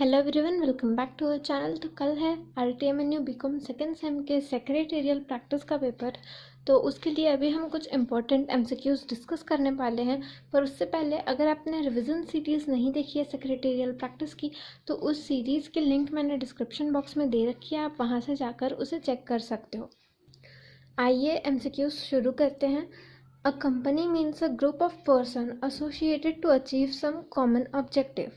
Hello everyone, welcome back to our channel. तो कल है RTMNU बीकॉम सेकेंड सेम के सेक्रेटेरियल प्रैक्टिस का पेपर। तो उसके लिए अभी हम कुछ इंपॉर्टेंट MCQs डिस्कस करने वाले हैं। पर उससे पहले अगर आपने रिवीजन सीरीज़ नहीं देखी है सेक्रेटेरियल प्रैक्टिस की, तो उस सीरीज़ की लिंक मैंने डिस्क्रिप्शन बॉक्स में दे रखी है, आप वहाँ से जाकर उसे चेक कर सकते हो। आइए MCQs शुरू करते हैं। A company means a group of person associated to achieve some common objective.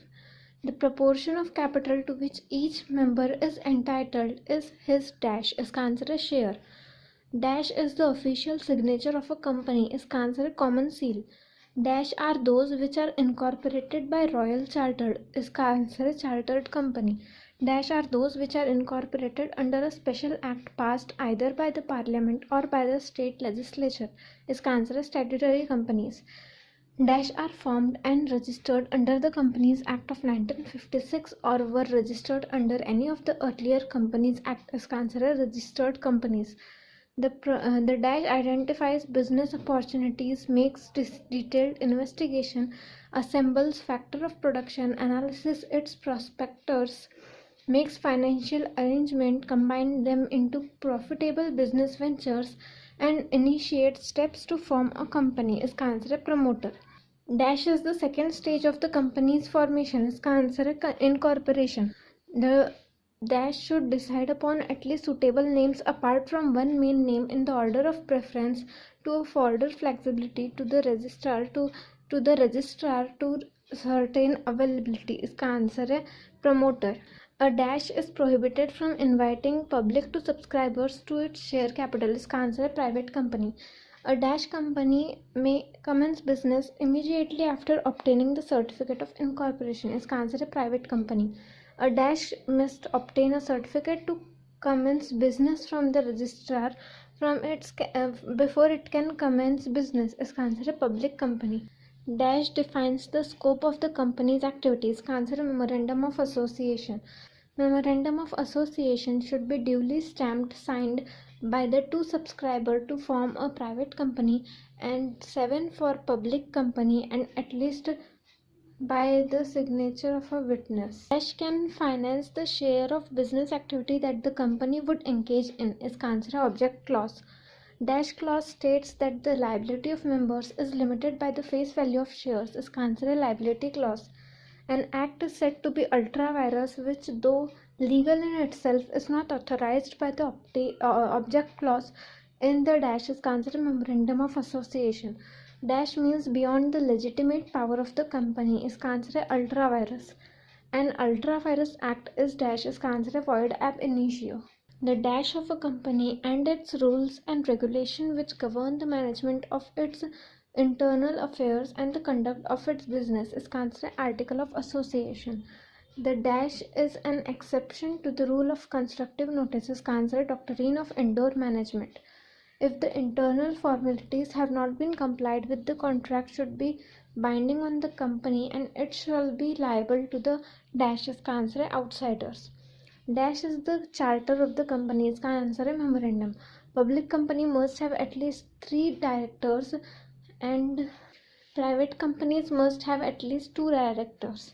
The proportion of capital to which each member is entitled is his dash. इसका आंसर है share. Dash is the official signature of a company. इसका answer है common seal. Dash are those which are incorporated by royal chartered. इसका answer है chartered company. Dash are those which are incorporated under a special act passed either by the parliament or by the state legislature. इसका answer है statutory companies. Dash are formed and registered under the Companies Act of 1956 or were registered under any of the earlier Companies Act. इसका answer है registered companies. The dash identifies business opportunities, makes detailed investigation, assembles factor of production, analysis its prospectors, makes financial arrangement, combine them into profitable business ventures, and initiates steps to form a company. इसका answer है promoter. Dash is the second stage of the company's formation. इसका answer है incorporation. The dash should decide upon at least suitable names apart from one main name in the order of preference to afford flexibility to the registrar to certain availability. इसका answer है promoter. A dash is prohibited from inviting public to subscribers to its share capital. इसका answer है private company. A dash company may commence business immediately after obtaining the certificate of incorporation. इसका answer है private company. A dash must obtain a certificate to commence business from the registrar before it can commence business. इसका answer है public company. Dash defines the scope of the company's activities. इसका answer है memorandum of association. Memorandum of association should be duly stamped, signed by the two subscribers to form a private company and 7 for public company, and at least by the signature of a witness. Dash can finance the share of business activity that the company would engage in. इसका answer है object clause. Dash clause states that the liability of members is limited by the face value of shares. इसका answer है liability clause. An act is said to be ultra vires which, though legal in itself, is not authorized by the object clause in the dash. Is considered memorandum of association. Dash means beyond the legitimate power of the company. Is considered ultra vires. An ultra vires act is dash. Is considered void ab initio. The dash of a company and its rules and regulation which govern the management of its internal affairs and the conduct of its business is considered article of association. The dash is an exception to the rule of constructive notice is considered doctrine of indoor management. If the internal formalities have not been complied with, the contract should be binding on the company and it shall be liable to the dash is considered outsiders. Dash is the charter of the company. इसका answer है memorandum. Public company must have at least 3 directors and private companies must have at least 2 directors.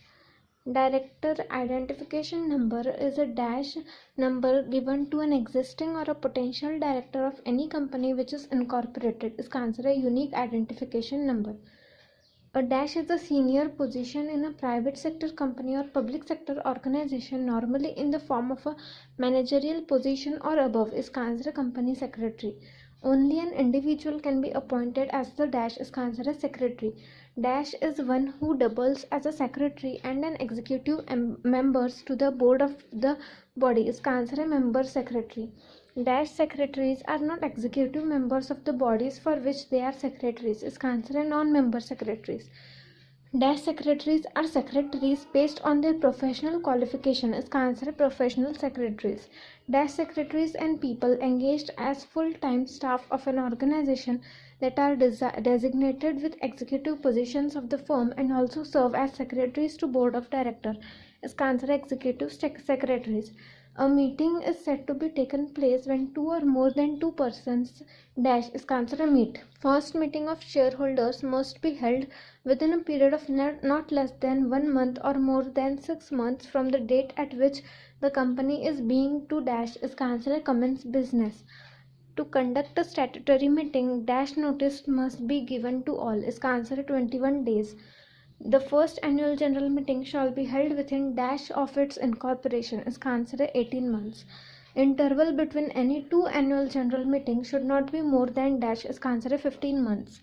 Director identification number is a dash number given to an existing or a potential director of any company which is incorporated. इसका answer है unique identification number. A dash is a senior position in a private sector company or public sector organization, normally in the form of a managerial position or above. इसका answer है company secretary. Only an individual can be appointed as the dash. इसका answer है secretary. Dash is one who doubles as a secretary and an executive members to the board of the body. इसका answer है member secretary. Dash secretaries are not executive members of the bodies for which they are secretaries. इसका answer है non-member secretaries. Dash secretaries are secretaries based on their professional qualification. इसका answer है professional secretaries. Dash secretaries and people engaged as full-time staff of an organization that are designated with executive positions of the firm and also serve as secretaries to board of director. इसका answer है executive secretaries. A meeting is said to be taken place when two or more than two persons dash इसका answer है meet. First meeting of shareholders must be held within a period of not less than 1 month or more than 6 months from the date at which the company is being to dash इसका answer है commence business. To conduct a statutory meeting, dash notice must be given to all. इसका answer है 21 days. The first annual general meeting shall be held within dash of its incorporation. इसका answer है 18 months. Interval between any two annual general meetings should not be more than dash. इसका answer है 15 months.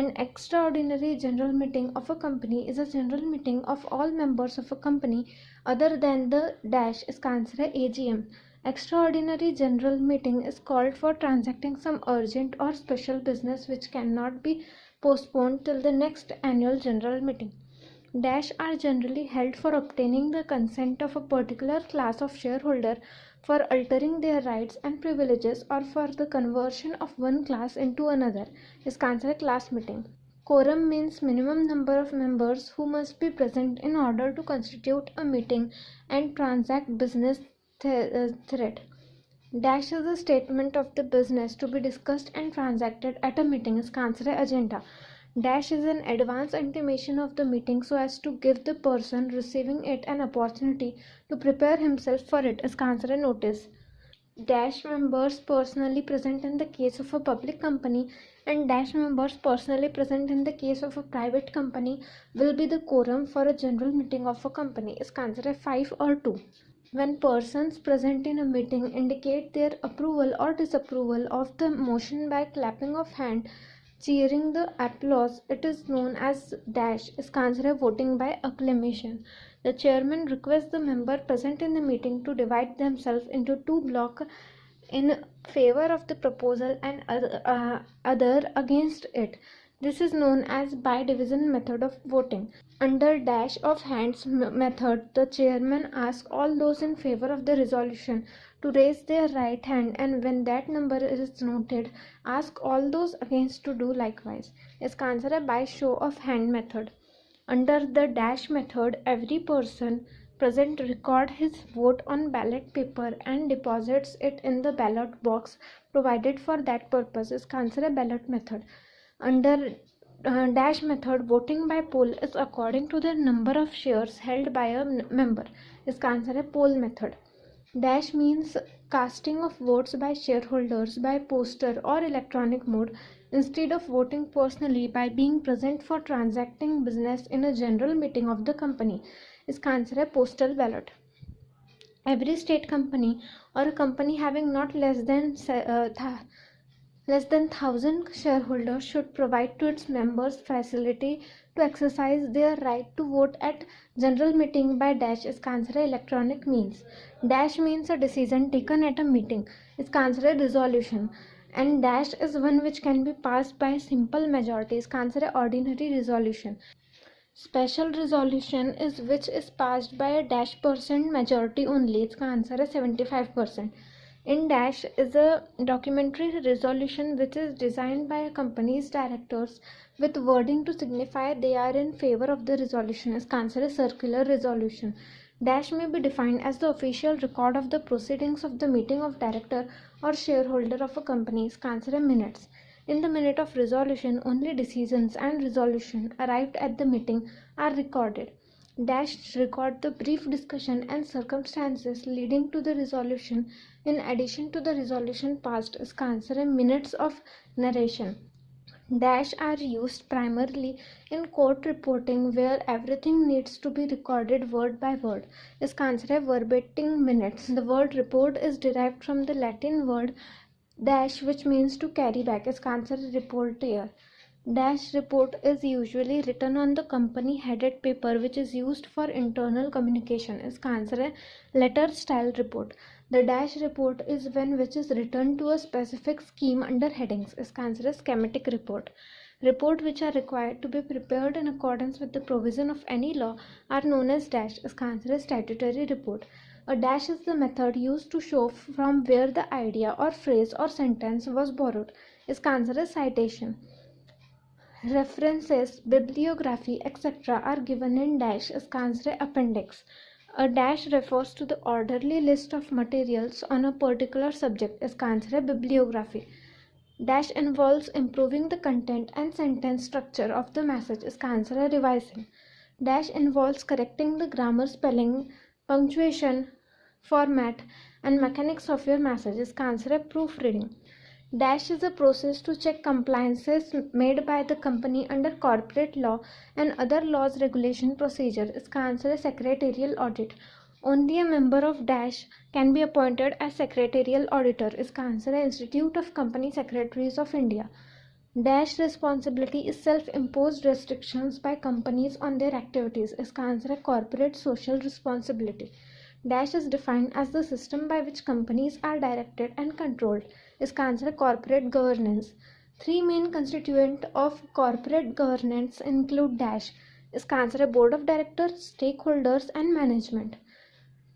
An extraordinary general meeting of a company is a general meeting of all members of a company other than the dash. इसका answer है AGM. Extraordinary general meeting is called for transacting some urgent or special business which cannot be postponed till the next annual general meeting. Dash are generally held for obtaining the consent of a particular class of shareholder for altering their rights and privileges or for the conversion of one class into another. इसका answer है class meeting. Quorum means minimum number of members who must be present in order to constitute a meeting and transact business thread. Dash is a statement of the business to be discussed and transacted at a meeting. इसका answer है agenda. Dash is an advance intimation of the meeting so as to give the person receiving it an opportunity to prepare himself for it. इसका answer है notice. Dash members personally present in the case of a public company and dash members personally present in the case of a private company will be the quorum for a general meeting of a company. इसका answer है 5 or 2. When persons present in a meeting indicate their approval or disapproval of the motion by clapping of hand, cheering the applause, it is known as dash. इसका answer है voting by acclamation. The chairman requests the member present in the meeting to divide themselves into two blocks in favor of the proposal and other against it. This is known as by division method of voting. Under dash of hands method, the chairman asks all those in favor of the resolution to raise their right hand, and when that number is noted, ask all those against to do likewise. इसका answer है by show of hand method. Under the dash method, every person present record his vote on ballot paper and deposits it in the ballot box provided for that purpose. इसका answer है ballot method. Under dash method, voting by poll is according to the number of shares held by a member. इसका answer है poll method. Dash means casting of votes by shareholders by poster or electronic mode instead of voting personally by being present for transacting business in a general meeting of the company. इसका answer है postal ballot. Every state company or a company having not less than 1,000 shareholders should provide to its members facility to exercise their right to vote at general meeting by dash. इसका answer है electronic means. Dash means a decision taken at a meeting. इसका answer है resolution. And dash is one which can be passed by simple majority. इसका answer है ordinary resolution. Special resolution is which is passed by a dash % majority only. इसका answer है 75%. In dash is a documentary resolution which is designed by a company's directors with wording to signify they are in favor of the resolution. इसका answer है circular resolution. Dash may be defined as the official record of the proceedings of the meeting of director or shareholder of a company. इसका answer है minutes. In the minute of resolution, only decisions and resolution arrived at the meeting are recorded. Dash record the brief discussion and circumstances leading to the resolution in addition to the resolution passed. इसका answer है minutes of narration. Dash are used primarily in court reporting where everything needs to be recorded word by word. इसका answer है verbatim minutes. The word report is derived from the Latin word dash which means to carry back. इसका answer है reporter. Dash report is usually written on the company headed paper which is used for internal communication. इसका answer है letter style report. The dash report is one which is written to a specific scheme under headings. इसका answer है schematic report. Report which are required to be prepared in accordance with the provision of any law are known as dash. इसका answer है statutory report. A dash is the method used to show from where the idea or phrase or sentence was borrowed. इसका answer है citation. References, bibliography, etc. are given in dash. इसका answer है appendix. A dash refers to the orderly list of materials on a particular subject. इसका answer है bibliography. Dash involves improving the content and sentence structure of the message. इसका answer है revising. Dash involves correcting the grammar, spelling, punctuation, format and mechanics of your message. इसका answer है proofreading. Dash is a process to check compliances made by the company under corporate law and other laws, regulation, procedure. इसका answer है secretarial audit. Only a member of Dash can be appointed as secretarial auditor. इसका answer है Institute of Company Secretaries of India. Dash responsibility is self-imposed restrictions by companies on their activities. इसका answer है corporate social responsibility. Dash is defined as the system by which companies are directed and controlled. इसका answer है corporate governance. Three main constituent of corporate governance include Dash. इसका answer है board of directors, stakeholders and management.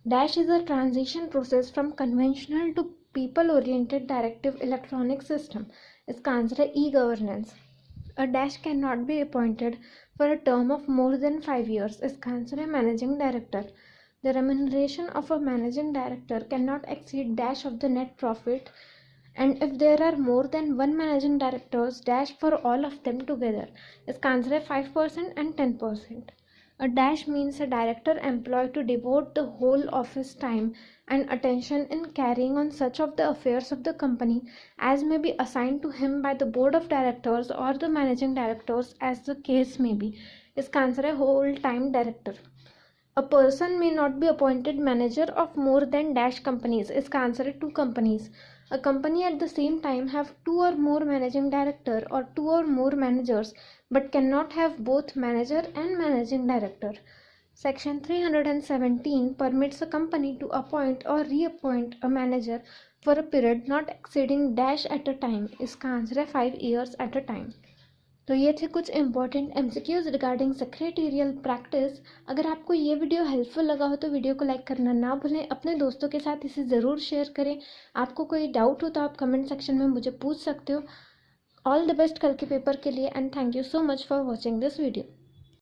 Dash is a transition process from conventional to people-oriented directive electronic system. इसका answer है e-governance. A dash cannot be appointed for a term of more than 5 years. इसका answer है managing director. The remuneration of a managing director cannot exceed dash of the net profit, and if there are more than one managing directors, dash for all of them together. इसका answer है 5% and 10%. A dash means a director employed to devote the whole of his time and attention in carrying on such of the affairs of the company as may be assigned to him by the board of directors or the managing directors as the case may be. इसका answer है whole time director. A person may not be appointed manager of more than dash companies. इसका answer है 2 companies. A company at the same time have 2 or more managing director or 2 or more managers but cannot have both manager and managing director. Section 317 permits a company to appoint or reappoint a manager for a period not exceeding dash at a time. इसका answer है 5 years at a time. तो ये थे कुछ important MCQs regarding secretarial practice. अगर आपको ये video helpful लगा हो तो वीडियो को लाइक करना ना भूलें. अपने दोस्तों के साथ इसे ज़रूर शेयर करें. आपको कोई डाउट हो तो आप कमेंट सेक्शन में मुझे पूछ सकते हो. ऑल द बेस्ट कल के पेपर के लिए and thank you so much for watching this video.